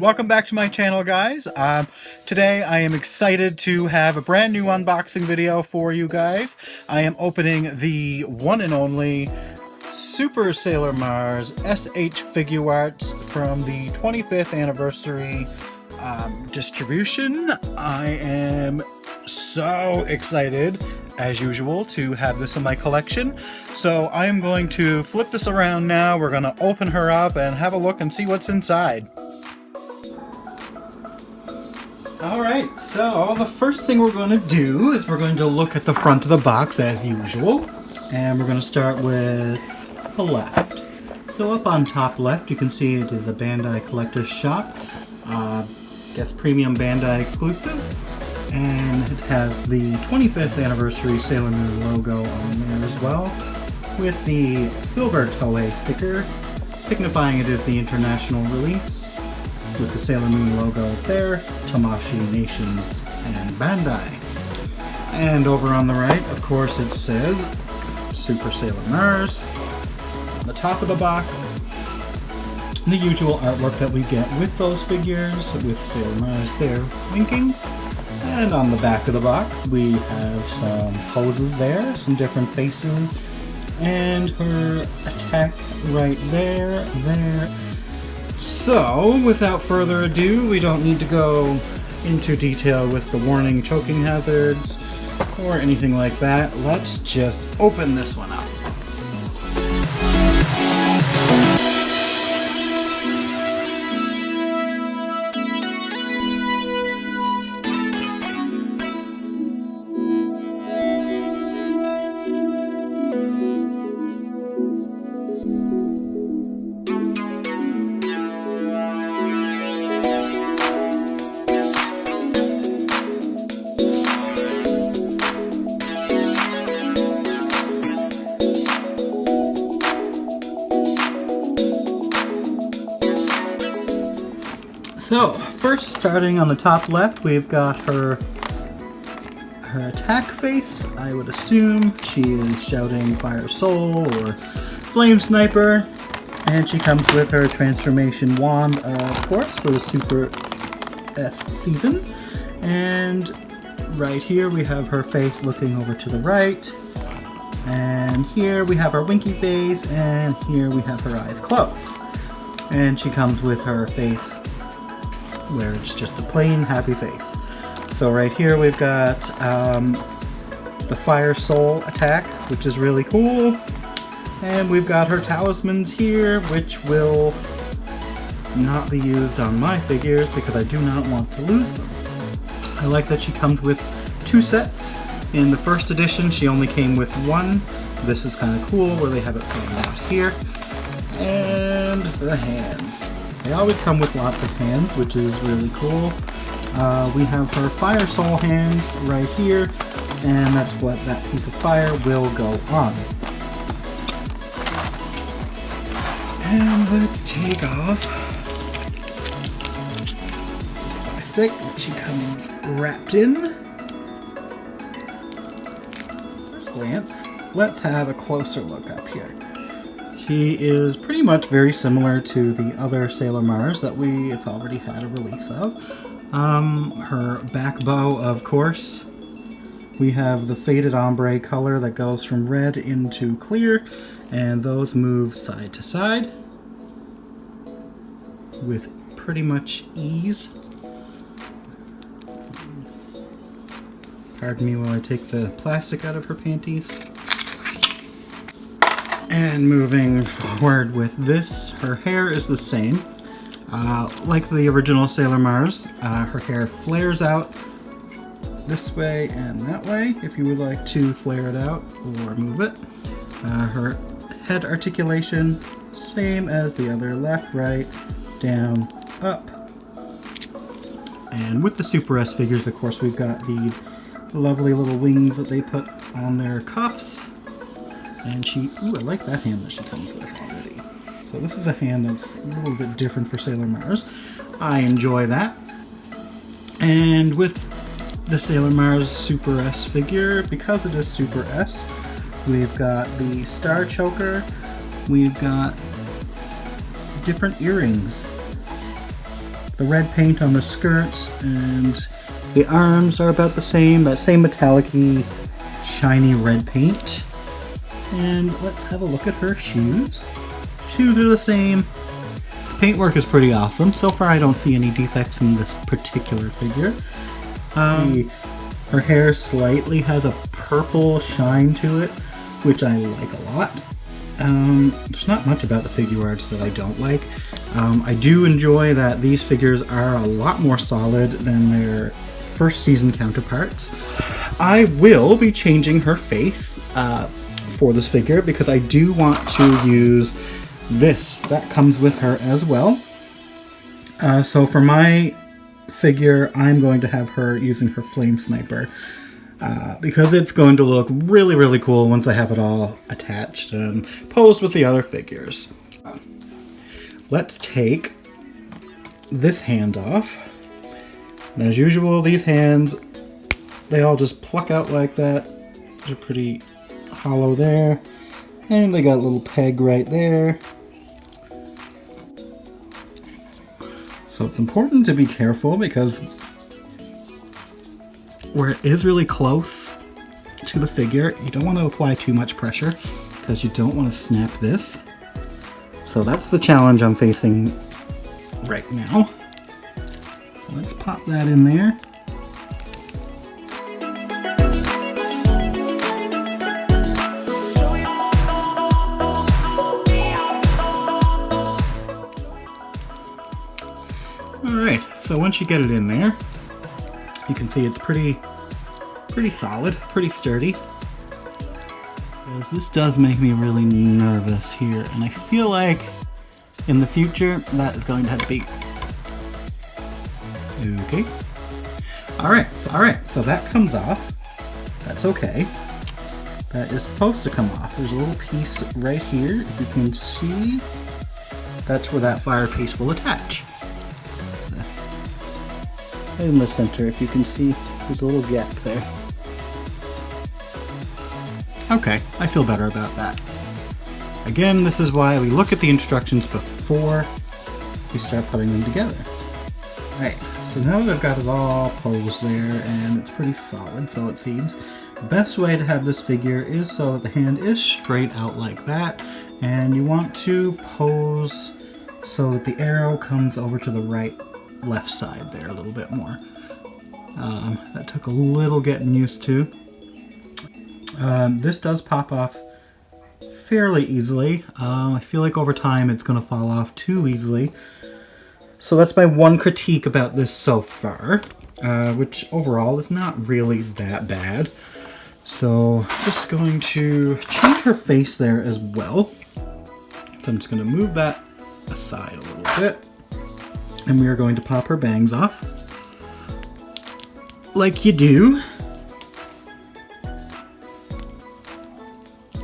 Welcome back to my channel, guys. Today I am excited to have a brand new unboxing video for you guys. I am opening the one and only Super Sailor Mars SH Figuarts from the 25th anniversary distribution. I am so excited, as usual, to have this in my collection. So I am going to flip this around now. We're going to open her up and have a look and see what's inside. Alright, so the first thing we're going to do is we're going to look at the front of the box as usual. And we're going to start with the left. So up on top left you can see it is the Bandai Collector's Shop. Guess premium Bandai exclusive. And it has the 25th anniversary Sailor Moon logo on there as well, with the silver Toei sticker signifying it is the international release, with the Sailor Moon logo up there, Tamashii Nations, and Bandai. And over on the right, of course, it says Super Sailor Mars on the top of the box. The usual artwork that we get with those figures, with Sailor Mars there winking. And on the back of the box we have some poses there, some different faces, and her attack right there. So, without further ado, we don't need to go into detail with the warning choking hazards or anything like that. Let's just open this one up. So, first starting on the top left, we've got her attack face. I would assume she is shouting Fire Soul or Flame Sniper. And she comes with her transformation wand, of course, for the Super S season. And right here we have her face looking over to the right. And here we have her winky face, and here we have her eyes closed. And she comes with her face where it's just a plain happy face. So right here we've got the Fire Soul attack, which is really cool. And we've got her talismans here, which will not be used on my figures because I do not want to lose them. I like that she comes with two sets. In the first edition she only came with one. This is kind of cool where they have it planned out here. And the hands. They always come with lots of hands, which is really cool. We have her Fire Soul hands right here, and that's what that piece of fire will go on. And let's take off the plastic that she comes wrapped in. First glance, let's have a closer look up here. She is pretty much very similar to the other Sailor Mars that we have already had a release of. Her back bow, of course. We have the faded ombre color that goes from red into clear, and those move side to side with pretty much ease. Pardon me while I take the plastic out of her panties. And moving forward with this, her hair is the same. Like the original Sailor Mars, her hair flares out this way and that way, if you would like to flare it out or move it. Her head articulation, same as the other, left, right, down, up. And with the Super S figures, of course, we've got these lovely little wings that they put on their cuffs. And she, ooh, I like that hand that she comes with already. So this is a hand that's a little bit different for Sailor Mars. I enjoy that. And with the Sailor Mars Super S figure, because it is Super S, we've got the Star Choker, we've got different earrings the red paint on the skirts, and the arms are about the same, that same metallic-y, shiny red paint. And let's have a look at her shoes. Shoes are the same. Paintwork is pretty awesome. So far I don't see any defects in this particular figure. Her hair slightly has a purple shine to it, which I like a lot. There's not much about the figure arts that I don't like. I do enjoy that these figures are a lot more solid than their first season counterparts. I will be changing her face for this figure because I do want to use this that comes with her as well. So for my figure, I'm going to have her using her Flame Sniper because it's going to look really, really cool once I have it all attached and posed with the other figures. Let's take this hand off. And as usual, these hands, they all just pluck out like that. They're pretty hollow there. And they got a little peg right there. So it's important to be careful because where it is really close to the figure, you don't want to apply too much pressure because you don't want to snap this. So that's the challenge I'm facing right now. Let's pop that in there. Alright, so once you get it in there, you can see it's pretty solid, pretty sturdy. Because this does make me really nervous here, and I feel like in the future that is going to have to be okay. Alright, so that comes off. That's okay. That is supposed to come off. There's a little piece right here, if you can see. That's where that fire piece will attach. In the center, if you can see, there's a little gap there. Okay, I feel better about that. Again, this is why we look at the instructions before we start putting them together. Alright, so now that I've got it all posed there, and it's pretty solid, so it seems, the best way to have this figure is so that the hand is straight out like that, and you want to pose so that the arrow comes over to the left side there a little bit more. That took a little getting used to. This does pop off fairly easily. I feel like over time it's going to fall off too easily. So that's my one critique about this so far, which overall is not really that bad. So just going to change her face there as well. So I'm just going to move that aside a little bit. And we are going to pop her bangs off. Like you do.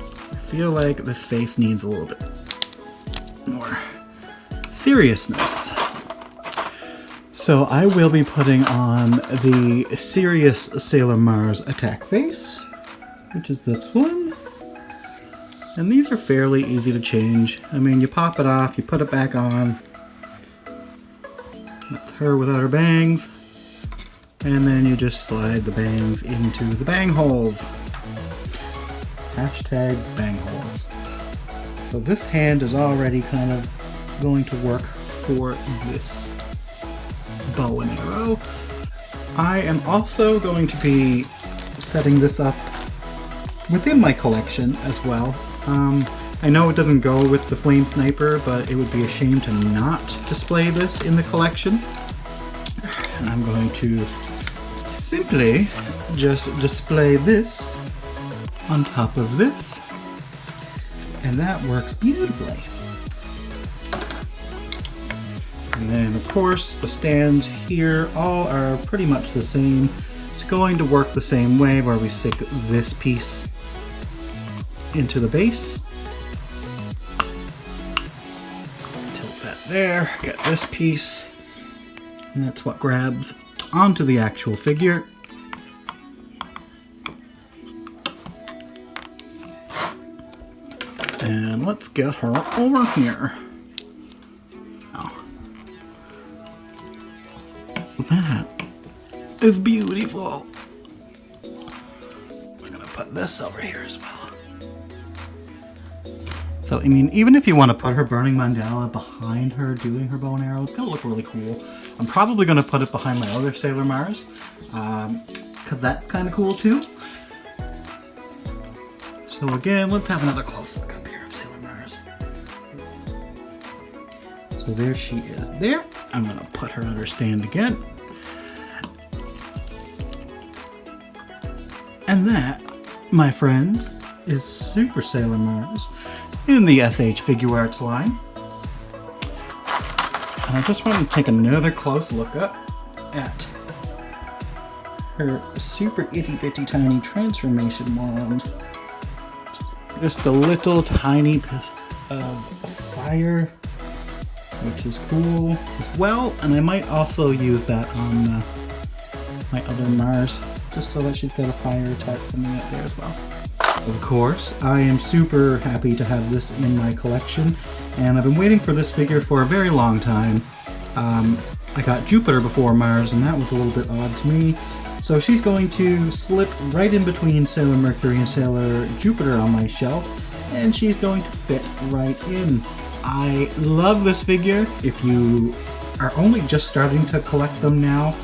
I feel like this face needs a little bit more seriousness. So I will be putting on the Serious Sailor Mars attack face, which is this one. And these are fairly easy to change. I mean, you pop it off, you put it back on. That's her without her bangs. And then you just slide the bangs into the bang holes. Hashtag bang holes. So this hand is already kind of going to work for this bow and arrow. I am also going to be setting this up within my collection as well. I know it doesn't go with the Flame Sniper, but it would be a shame to not display this in the collection. And I'm going to simply just display this on top of this, and that works beautifully. And then of course the stands here all are pretty much the same. It's going to work the same way where we stick this piece into the base. Tilt that there, get this piece, and that's what grabs onto the actual figure. And let's get her over here. Oh. is beautiful. We're gonna put this over here as well. So, I mean, even if you want to put her burning mandala behind her doing her bow and arrow, it's gonna look really cool. I'm probably gonna put it behind my other Sailor Mars, because that's kind of cool too. So again, let's have another close look up here of Sailor Mars. So there she is there. I'm gonna put her on her stand again. And that, my friends, is Super Sailor Mars in the SH Figure Arts line. And I just want to take another close look up at her super itty bitty tiny transformation wand. Just a little tiny piece of fire, which is cool as well. And I might also use that on my other Mars, just so that she's got a fire attack coming up there as well. Of course, I am super happy to have this in my collection, and I've been waiting for this figure for a very long time. I got Jupiter before Mars, and that was a little bit odd to me. So she's going to slip right in between Sailor Mercury and Sailor Jupiter on my shelf, and she's going to fit right in. I love this figure. If you are only just starting to collect them now,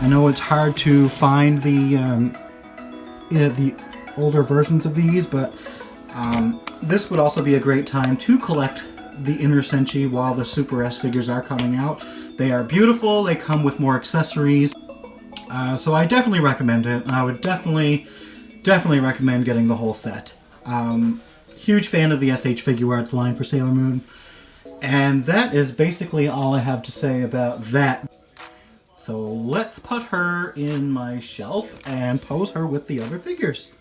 I know it's hard to find the older versions of these, but this would also be a great time to collect the Inner Senshi while the Super S figures are coming out. They are beautiful, they come with more accessories, so I definitely recommend it. I would definitely recommend getting the whole set. Huge fan of the SH Figure Arts line for Sailor Moon, and that is basically all I have to say about that. So let's put her in my shelf and pose her with the other figures.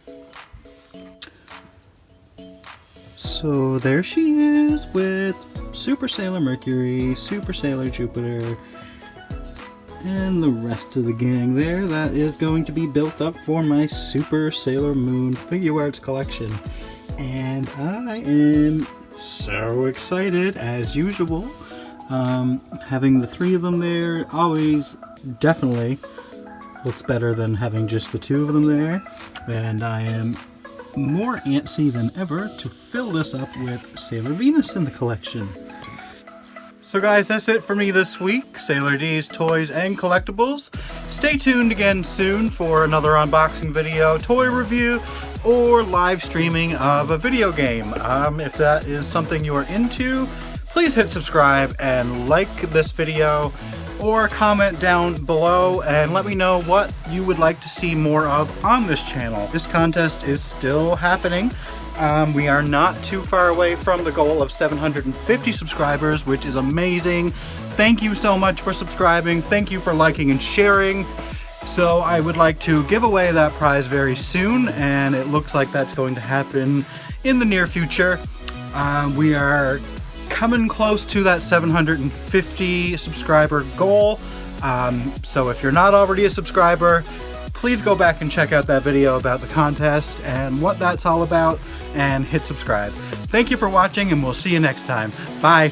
So there she is with Super Sailor Mercury, Super Sailor Jupiter, and the rest of the gang there. That is going to be built up for my Super Sailor Moon Figure Arts collection. And I am so excited, as usual. Having the three of them there always definitely looks better than having just the two of them there. And I am more antsy than ever to fill this up with Sailor Venus in the collection. So guys, that's it for me this week. Sailor D's Toys and Collectibles. Stay tuned again soon for another unboxing video, toy review, or live streaming of a video game. If that is something you are into, please hit subscribe and like this video, or comment down below and let me know what you would like to see more of on this channel. This contest is still happening. We are not too far away from the goal of 750 subscribers, which is amazing. Thank you so much for subscribing. Thank you for liking and sharing. So I would like to give away that prize very soon, and it looks like that's going to happen in the near future. We are coming close to that 750 subscriber goal. So if you're not already a subscriber, please go back and check out that video about the contest and what that's all about, and hit subscribe. Thank you for watching, and we'll see you next time. Bye.